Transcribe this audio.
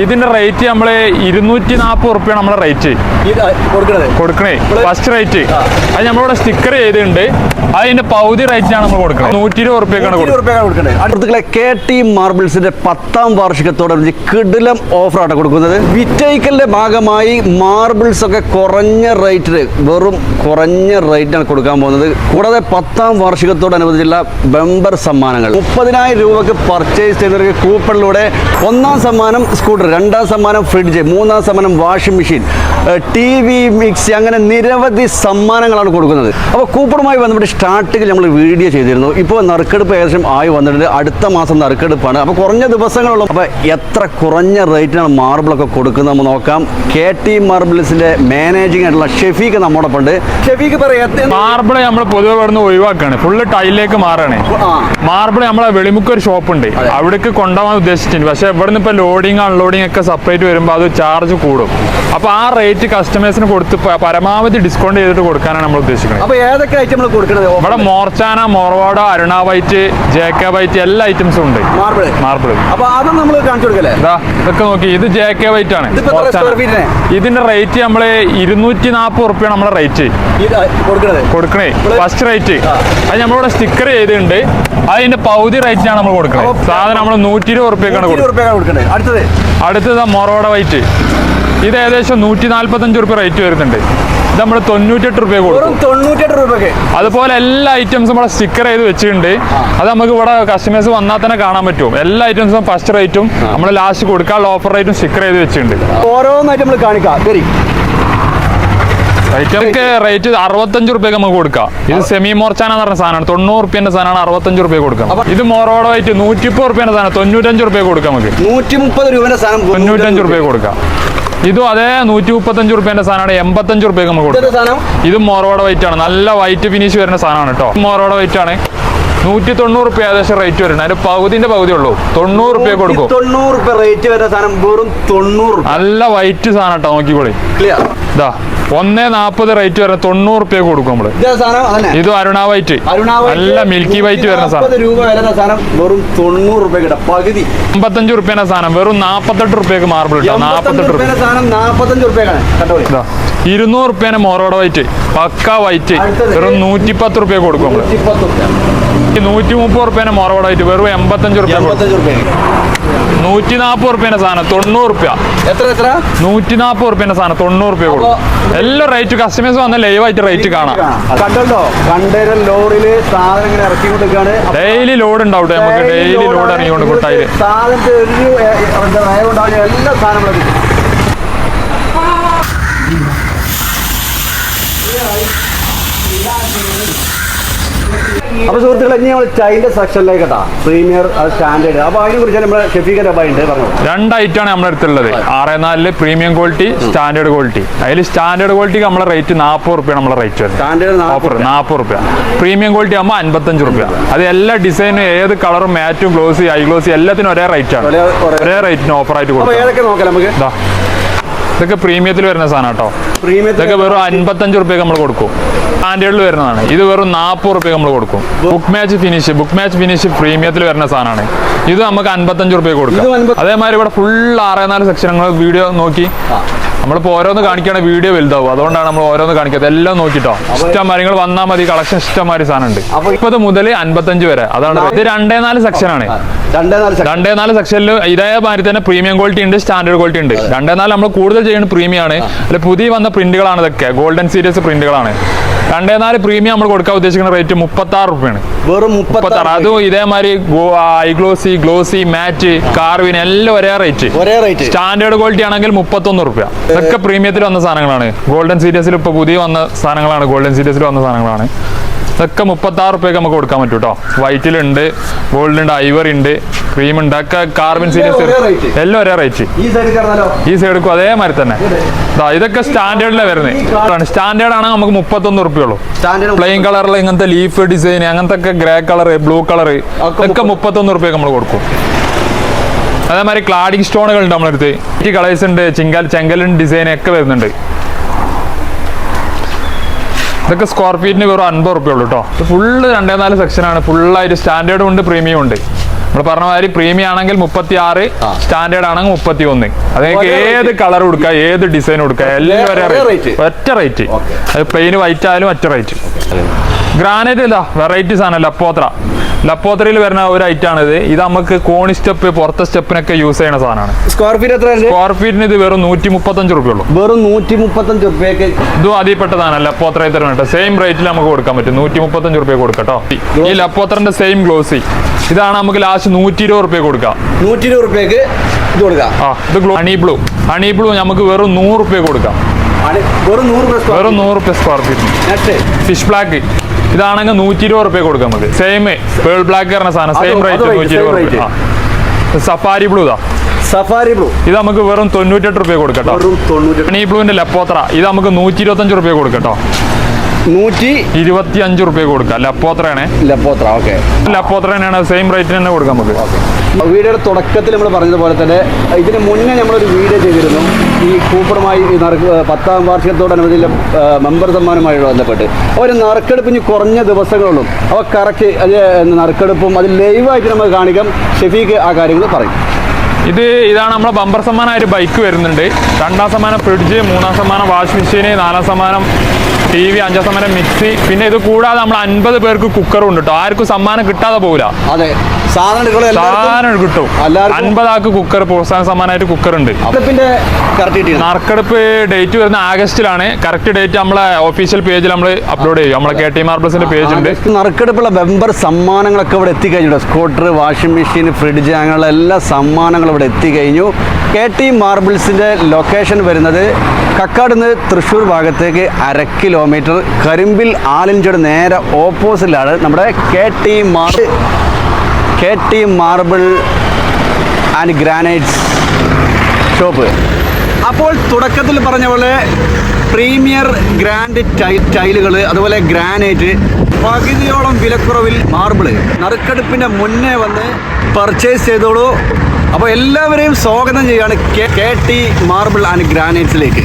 ഇതിന്റെ റേറ്റ് നമ്മള് 240 റുപ്യാണ് നമ്മുടെ റേറ്റ് കൊടുക്കണേ. ഫസ്റ്റ് റേറ്റ് അത് നമ്മളിവിടെ സ്റ്റിക്കർ ചെയ്തിട്ടുണ്ട്. അതിന്റെ പകുതി റേറ്റിനാണ് നമ്മൾ കൊടുക്കുന്നത്. 120 റുപ്യക്കാണ് കൊടുക്കുന്നത്. KT മാർബിൾസിന്റെ 10ാം വാർഷികത്തോടനുബന്ധിച്ച് കിടിലം ഓഫറാണ് കൊടുക്കുന്നത്. വിറ്റൈക്കലിന്റെ ഭാഗമായി മാർബിൾസ് ഒക്കെ കുറഞ്ഞ റേറ്റില്, വെറും കുറഞ്ഞ റേറ്റിനാണ് കൊടുക്കാൻ പോകുന്നത്. കൂടാതെ 10ാം വാർഷികത്തോടനുബന്ധിച്ചുള്ള ബമ്പർ സമ്മാനങ്ങൾ. 30,000 രൂപക്ക് പർച്ചേസ് ചെയ്യുന്നവർക്ക് കൂപ്പണിലൂടെ 1ാം സമ്മാനം സ്കൂട്ടർ, 2ാം സമ്മാനം ഫ്രിഡ്ജ്, 3ാം സമ്മാനം വാഷിംഗ് മെഷീൻ, TV, മിക്സി, അങ്ങനെ നിരവധി സമ്മാനങ്ങളാണ് കൊടുക്കുന്നത്. അപ്പോൾ കൂപ്പണുമായി ബന്ധപ്പെട്ട് സ്റ്റാർട്ടിങ്ങിൽ നമ്മൾ വീഡിയോ ചെയ്തിരുന്നു. ഇപ്പോൾ നറുക്കെടുപ്പ് ഏകദേശം ആയി വന്നിട്ടുണ്ട്. അടുത്ത മാസം നറുക്കെടുപ്പാണ്. അപ്പോൾ കുറഞ്ഞ ദിവസങ്ങളുള്ളൂ. അപ്പോൾ എത്ര കുറഞ്ഞ റേറ്റിനാണ് മാർബിളൊക്കെ കൊടുക്കുന്നത് നമ്മൾ നോക്കാം. KT മാർബിൾസിന്റെ മാനേജിംഗ് ആയിട്ടുള്ള ഷെഫീഖ് നമ്മോടൊപ്പം ഉണ്ട്. ഷെഫീഖ് പറയാം, മാർബിൾ നമ്മൾ പൊതുവെ ഇവിടുന്ന് ഒഴിവാക്കാണ്, ഫുള്ള് ടൈലിലേക്ക് മാറാണ്. മാർബിൾ നമ്മളെ വെളിമുക്ക് ഒരു ഷോപ്പ് ഉണ്ട്, അവിടേക്ക് കൊണ്ടുപോകാൻ ഉദ്ദേശിച്ചിട്ടുണ്ട്. പക്ഷെ ഇവിടുന്ന് ഇപ്പൊ ലോഡിങ് അൺലോഡിങ് ഒക്കെ സെപ്പറേറ്റ് വരുമ്പോൾ അത് ചാർജ് കൂടും. അപ്പൊ ആ റേറ്റ് കസ്റ്റമേഴ്സിന് കൊടുത്ത് പരമാവധി ഡിസ്കൗണ്ട് ചെയ്തിട്ട് കൊടുക്കാനാണ് നമ്മൾ ഉദ്ദേശിക്കുന്നത്. അപ്പൊ ഏതൊക്കെ ഐറ്റം കൊടുക്കുന്നത്? ഇവിടെ മോർച്ചാന, മോർവാഡ, അരുണ വൈറ്റ്, JK വൈറ്റ് എല്ലാ ഐറ്റംസും ഉണ്ട്. മാർബിൾ അപ്പൊ അതും നമ്മൾ കാണിച്ചു കൊടുക്കല്ലേ? ഇതൊക്കെ നോക്കി, ഇത് JK വൈറ്റ് ആണ്. ഇതിന്റെ റേറ്റ് നമ്മള് 240 റുപ്യാണ് നമ്മുടെ റേറ്റ് കൊടുക്കണേ. ഫസ്റ്റ് റേറ്റ് അത് നമ്മളിവിടെ സ്റ്റിക്കർ ചെയ്തിട്ടുണ്ട്. അതിന്റെ പകുതി റേറ്റിനാണ് നമ്മൾ കൊടുക്കുന്നത്. സാധനം നമ്മൾ 120 റുപ്യക്കാണ് കൊടുക്കുന്നത്. അടുത്തത് മോർവാഡ വൈറ്റ്. ഇത് ഏകദേശം 145 റുപ്യ റേറ്റ് വരുന്നുണ്ട്. ഇത് നമ്മൾ 98 റുപ്യ കൊടുക്കും. അതുപോലെ എല്ലാ ഐറ്റംസും ഇവിടെ സ്റ്റിക്കർ ചെയ്ത് വെച്ചിട്ടുണ്ട്. അത് നമുക്ക് ഇവിടെ കസ്റ്റമേഴ്സ് വന്നാൽ തന്നെ കാണാൻ പറ്റും. എല്ലാ ഐറ്റംസും ഫസ്റ്റ് റേറ്റും നമ്മൾ ലാസ്റ്റ് കൊടുക്കാനുള്ള ഓഫർ റേറ്റും സ്റ്റിക്കർ ചെയ്ത് വെച്ചിട്ടുണ്ട്. ഓരോന്നായിട്ട് നമ്മൾ കാണിക്കാം. ഐറ്റംക്ക് റേറ്റ് 65 റുപ്യക്ക് നമുക്ക് കൊടുക്കാം. ഇത് സെമി മോർച്ചാന എന്ന് പറഞ്ഞ സാധനമാണ്. 90 റുപ്യന്റെ സാധനമാണ്, 65 റുപ്യ കൊടുക്കാം. ഇത് മോറോഡ വൈറ്റ് 130 റുപ്യന്റെ സാധനം, 95 റുപ്യ കൊടുക്കാം. നമുക്ക് 130 രൂപയുടെ സാധനം 95 റുപ്യ കൊടുക്കാം. ഇതും അതേ 135 റുപ്യന്റെ സാധനമാണ്, 85 റുപ്യക്ക് നമുക്ക് കൊടുക്കാം. ഇത് മോറോഡ വൈറ്റ് ആണ്, നല്ല വൈറ്റ് ഫിനിഷ് വരുന്ന സാധനമാണ് കേട്ടോ. മോറോഡ വൈറ്റ് ആണ്, 190 റുപ്യ ഏകദേശം റേറ്റ് വരുന്നത്. അതിന്റെ പകുതിന്റെ പകുതി ഉള്ളൂ, 90 റുപ്യ കൊടുക്കും. 90 റുപ്യ റേറ്റ് വരുന്ന സാധനം വെറും 90. നല്ല വൈറ്റ് സാധനം കേട്ടോ, നോക്കിക്കോളി. ഇതാ 140 റേറ്റ് വരുന്ന 90 റുപ്യ കൊടുക്കും നമ്മള്. ഇത് അരുണ വൈറ്റ്, നല്ല മിൽക്കി വൈറ്റ് വരുന്ന സാധനം വെറും 90 റുപ്യ കിട്ടും. പകുതി 55 റുപ്യന്റെ സാധനം വെറും 48 റുപ്യക്ക് മാർബിൾ കിട്ടാം. 48 റുപ്യ 200 റുപ്യന്റെ മോറോഡ വൈറ്റ്, പക്ക വൈറ്റ്, വെറും 110 റുപ്യ കൊടുക്കും നമ്മള്. 130 റുപ്യന്റെ മോറോഡ വൈറ്റ് വെറും 85 റുപ്യ. 140 റുപ്യന്റെ സാധനം 90 റുപ്യ. 140 റുപ്യന്റെ സാധനം 90 റുപ്യ കൊടുക്കും. എല്ലാ റേറ്റ് കസ്റ്റമേഴ്സ് വന്ന ലൈവായിട്ട് റേറ്റ് കാണാം. കണ്ടല്ലോ, കണ്ടെയ്നർ ലോറിയില് സാധനം ഇങ്ങനെ ഇറക്കിക്കൊണ്ടിരിക്കുകയാണ്. ഡെയിലി ലോഡ് ഉണ്ടാവട്ടെ, നമുക്ക് ഡെയിലി ലോഡ് ഇറങ്ങിക്കൊണ്ട് കൊട്ടായി സാധനത്തിന് ഒരു എല്ലാ സാധനങ്ങളും. അപ്പൊ സുഹൃത്തുക്കളെ, ഇനി നമ്മൾ ചൈനയുടെ സെക്ഷനിലേക്ക് കേട്ടാ, പ്രീമിയർ, സ്റ്റാൻഡേർഡ്. അപ്പൊ അതിനെ കുറിച്ച് നമ്മുടെ ഷെഫീഖിന്റെ പറഞ്ഞു. 2 ഐറ്റമാണ് നമ്മുടെ അടുത്തുള്ളത്. 64 പ്രീമിയം ക്വാളിറ്റി, സ്റ്റാൻഡേർഡ് ക്വാളിറ്റി. അതിൽ സ്റ്റാൻഡേർഡ് ക്വാളിറ്റിക്ക് നമ്മളെ റേറ്റ് 40 റുപ്യ നമ്മളെ റേറ്റ് വരുന്നത്. 40 റുപ്യ. പ്രീമിയം ക്വാളിറ്റി ആകുമ്പോൾ 55 റുപ്യ. അത് എല്ലാ ഡിസൈനും, ഏത് കളറും, മാറ്റും, ഗ്ലോസി, ഐ ഗ്ലോസി എല്ലാത്തിനും ഒരേ റേറ്റ് ആണ്. ഒരേ റേറ്റിന് ഓഫർ ആയിട്ട് കൊടുക്കും. ഇതൊക്കെ പ്രീമിയത്തിൽ വരുന്ന സാധനം കേട്ടോ. ഇതൊക്കെ വെറും 55 റുപ്യക്ക് നമ്മൾ കൊടുക്കും. സ്റ്റാൻഡേർഡിൽ വരുന്നതാണ്. ഇത് വെറും 40 റുപ്യക്ക് നമ്മൾ കൊടുക്കും. ബുക്ക് മാച്ച് ഫിനിഷ് പ്രീമിയത്തിൽ വരുന്ന സാധനമാണ്. ഇത് നമുക്ക് 55 റുപ്യക്ക് കൊടുക്കും. അതേമാതിരി ഇവിടെ ഫുൾ 64 സെക്ഷൻ വീഡിയോ നോക്കി നമ്മളിപ്പോൾ ഓരോന്ന് കാണിക്കുകയാണെങ്കിൽ വീഡിയോ വലുതാവും. അതുകൊണ്ടാണ് നമ്മൾ ഓരോന്ന് കാണിക്കുന്നത്. എല്ലാം നോക്കിട്ടോ, ഇഷ്ടംമാതിരി നിങ്ങൾ വന്നാൽ മതി. കളക്ഷൻ ഇഷ്ടംമാതിരി സാധനം ഉണ്ട്. 30 മുതൽ 55 വരെ. അതാണ് ഇത് 2-4 സെക്ഷനാണ്. 2-4 സെക്ഷനിൽ ഇതേമാതിരി തന്നെ പ്രീമിയം ക്വാളിറ്റി ഉണ്ട്, സ്റ്റാൻഡേർഡ് ക്വാളിറ്റി ഉണ്ട്. 2-4 നമ്മൾ കൂടുതൽ ചെയ്യുന്നത് പ്രീമിയം ആണ്. അല്ലെ പുതിയ വന്ന പ്രിന്റുകളാണ് ഇതൊക്കെ, ഗോൾഡൻ സീരീസ് പ്രിന്റുകളാണ്. 2-4 പ്രീമിയം നമ്മൾ കൊടുക്കാൻ ഉദ്ദേശിക്കുന്ന റേറ്റ് 36 റുപ്യാണ്. വെറും 36. അതും ഇതേമാതിരി ഐ ഗ്ലോസി, ഗ്ലോസി, മാറ്റ്, കാർവിൻ എല്ലാം ഒരേ റേറ്റ്. സ്റ്റാൻഡേർഡ് ക്വാളിറ്റി ആണെങ്കിൽ 31 റുപ്യ. ഇതൊക്കെ പ്രീമിയത്തിൽ വന്ന സാധനങ്ങളാണ്. ഗോൾഡൻ സീരീസിൽ ഇപ്പൊ പുതിയ വന്ന സാധനങ്ങളാണ്. ഗോൾഡൻ സീരീസിൽ വന്ന സാധനങ്ങളാണ്. ഇതൊക്കെ 36 റുപ്യക്ക് നമുക്ക് കൊടുക്കാൻ പറ്റും കേട്ടോ. വൈറ്റിലുണ്ട്, ഗോൾഡിലുണ്ട്, ഐവറി ഉണ്ട്, ക്രീം ഉണ്ട്. ഒക്കെ കാർബൺ സീരീസ് എല്ലാം ഒരേ റേറ്റ്. ഈ സൈഡ് എടുക്കും അതേമാതിരി തന്നെ. ഇതൊക്കെ സ്റ്റാൻഡേർഡിലെ വരുന്നത്. സ്റ്റാൻഡേർഡ് ആണെങ്കിൽ നമുക്ക് 31 റുപ്യ ഉള്ളൂ. പ്ലെയിൻ കളറിൽ ഇങ്ങനത്തെ ലീഫ് ഡിസൈൻ, അങ്ങനത്തെ ഒക്കെ ഗ്രേ കളർ, ബ്ലൂ കളർ, ഇതൊക്കെ 31 റുപ്യക്ക് നമ്മൾ കൊടുക്കും. അതേമാതിരി ക്ലാഡിംഗ് സ്റ്റോണുകൾ ഉണ്ട് നമ്മളടുത്ത്. കളേഴ്സ് ഉണ്ട്, ചെങ്കലിൻ ഡിസൈൻ ഒക്കെ വരുന്നുണ്ട്. ഇതൊക്കെ സ്ക്വയർ ഫീറ്റിന് വെറും 50 റുപ്യ ഉള്ളൂ കേട്ടോ. ഫുള്ള് 2-4 സെക്ഷനാണ്. ഫുള്ളായിട്ട് സ്റ്റാൻഡേർഡും ഉണ്ട്, പ്രീമിയം ഉണ്ട്. നമ്മൾ പറഞ്ഞ മാതിരി പ്രീമിയം ആണെങ്കിൽ 36, സ്റ്റാൻഡേർഡ് ആണെങ്കിൽ 31. അതായത് ഏത് കളർ കൊടുക്കുക, ഏത് ഡിസൈൻ കൊടുക്കുക, എല്ലാം ഒറ്റ റേറ്റ്. അത് പ്ലെയിൻ വൈറ്റ് ആയാലും ഒറ്റ റേറ്റ്. ഗ്രാനൈറ്റ് ഇതാ വെറൈറ്റീസ് ആണ്. ലപ്പോത്രയിൽ വരുന്ന ഒരു ഐറ്റം ആണ് ഇത്. ഇത് നമുക്ക് കോണി സ്റ്റെപ്പ്, പുറത്തെ സ്റ്റെപ്പിനൊക്കെ യൂസ് ചെയ്യുന്ന സാധനമാണ്. സ്ക്വയർ ഫീറ്റ് എത്ര? സ്ക്വയർ ഫീറ്റിന് ഇത് വെറും 135 രൂപ ഉള്ളൂ. വെറും 135 രൂപയ്ക്ക് ഇതും അതിൽപ്പെട്ടതാണ്. ലപ്പോത്ര തരുന്നുണ്ട്. സെയിം റേറ്റിൽ നമുക്ക് കൊടുക്കാൻ പറ്റും. 135 രൂപ കൊടുക്കട്ടോ. ഈ ലപ്പോത്രന്റെ സെയിം ഗ്ലോസി ഇതാണ് നമുക്ക് ലാസ്റ്റ് 120 രൂപ കൊടുക്കാം. 120 രൂപയ്ക്ക് ഇത് കൊടുക്കാം. ഇത് ഹണി ബ്ലൂ നമുക്ക് വെറും 100 രൂപ കൊടുക്കാം. വെറും 100 രൂപ സ്ക്വയർ ഫീറ്റ്. ഫിഷ് ബ്ലാക്ക് ഇതാണെങ്കിൽ 120 രൂപ കൊടുക്കാം നമുക്ക്. സെയിം പേൾ ബ്ലാക്ക് പറഞ്ഞ സാധനം സെയിം റേറ്റ് 120 രൂപ. സഫാരി ബ്ലൂ ഇത് നമുക്ക് വെറും 98 രൂപ കൊടുക്കട്ടോ. ഹണി ബ്ലൂവിന്റെ ലപ്പോത്ര ഇത് നമുക്ക് 125 രൂപ കൊടുക്കട്ടോ. 125 രൂപ കൊടുക്കാം. ലപ്പോത്ര തന്നെയാണ്. സെയിം റേറ്റിന് തന്നെ കൊടുക്കാം നമുക്ക്. വീഡിയോയുടെ തുടക്കത്തിൽ നമ്മൾ പറഞ്ഞതുപോലെ തന്നെ ഇതിന് മുന്നേ നമ്മളൊരു വീഡിയോ ചെയ്തിരുന്നു ഈ കൂപ്പറുമായി 10ാം വാർഷികത്തോടനുബന്ധിച്ച മെമ്പർ സമ്മാനമായി ബന്ധപ്പെട്ട്. ഒരു നറുക്കെടുപ്പിന് കുറഞ്ഞ ദിവസങ്ങളുള്ളൂ. അപ്പോൾ കറക്റ്റ് നറുക്കെടുപ്പും അത് ലൈവായിട്ട് നമുക്ക് കാണിക്കാം. ഷെഫീഖ് ആ കാര്യങ്ങൾ പറയും. ഇതാണ് നമ്മളെ ബമ്പർ സമ്മാനമായിട്ട് ബൈക്ക് വരുന്നുണ്ട്. 2ാം സമ്മാനം ഫ്രിഡ്ജ്, 3ാം സമ്മാനം വാഷിംഗ് മെഷീന്, 4ാം സമ്മാനം TV, 5ാം സമ്മാനം മിക്സി. പിന്നെ ഇത് കൂടാതെ നമ്മൾ 50 പേർക്ക് കുക്കറും ഉണ്ട് കേട്ടോ. ആർക്കും സമ്മാനം കിട്ടാതെ പോകില്ല. അതെ, സാധനം കിട്ടും. 50 ആൾക്ക് കുക്കർ, പ്രോത്സാഹന സമ്മാനമായിട്ട് കുക്കർ ഉണ്ട്. നറുക്കെടുപ്പ് ഡേറ്റ് വരുന്ന ആഗസ്റ്റിലാണ്. കറക്റ്റ് ഡേറ്റ് നമ്മളെ ഒഫീഷ്യൽ പേജിൽ നമ്മൾ അപ്ലോഡ് ചെയ്യും. നമ്മളെ KT മാർബിൾസിന്റെ പേജ് ഉണ്ട്. നറുക്കെടുപ്പുള്ള മെമ്പർ സമ്മാനങ്ങളൊക്കെ ഇവിടെ എത്തിക്കഴിഞ്ഞു. സ്കൂട്ടർ, വാഷിംഗ് മെഷീൻ, ഫ്രിഡ്ജ്, അങ്ങനെയുള്ള എല്ലാ സമ്മാനങ്ങളും ഇവിടെ എത്തിക്കഴിഞ്ഞു. KT മാർബിൾസിന്റെ ലൊക്കേഷൻ വരുന്നത് കക്കാട് നിന്ന് തൃശ്ശൂർ ഭാഗത്തേക്ക് 1/2 കിലോമീറ്റർ കരിമ്പിൽ ആലിഞ്ചോട് നേരെ ഓപ്പോസിറ്റിലാണ് നമ്മുടെ KT marble and granites shop. അപ്പോൾ തുടക്കത്തിൽ പറഞ്ഞ പോലെ പ്രീമിയർ ഗ്രാൻഡ് ടൈലുകൾ, അതുപോലെ ഗ്രാനൈറ്റ്, പകുതിയോളം വിലക്കുറവിൽ മാർബിള് നറുക്കെടുപ്പിൻ്റെ മുന്നേ വന്ന് പർച്ചേസ് ചെയ്തോളൂ. അപ്പോൾ എല്ലാവരെയും സ്വാഗതം ചെയ്യുകയാണ് KT മാർബിൾ ആൻഡ് ഗ്രാനൈറ്റ്സിലേക്ക്.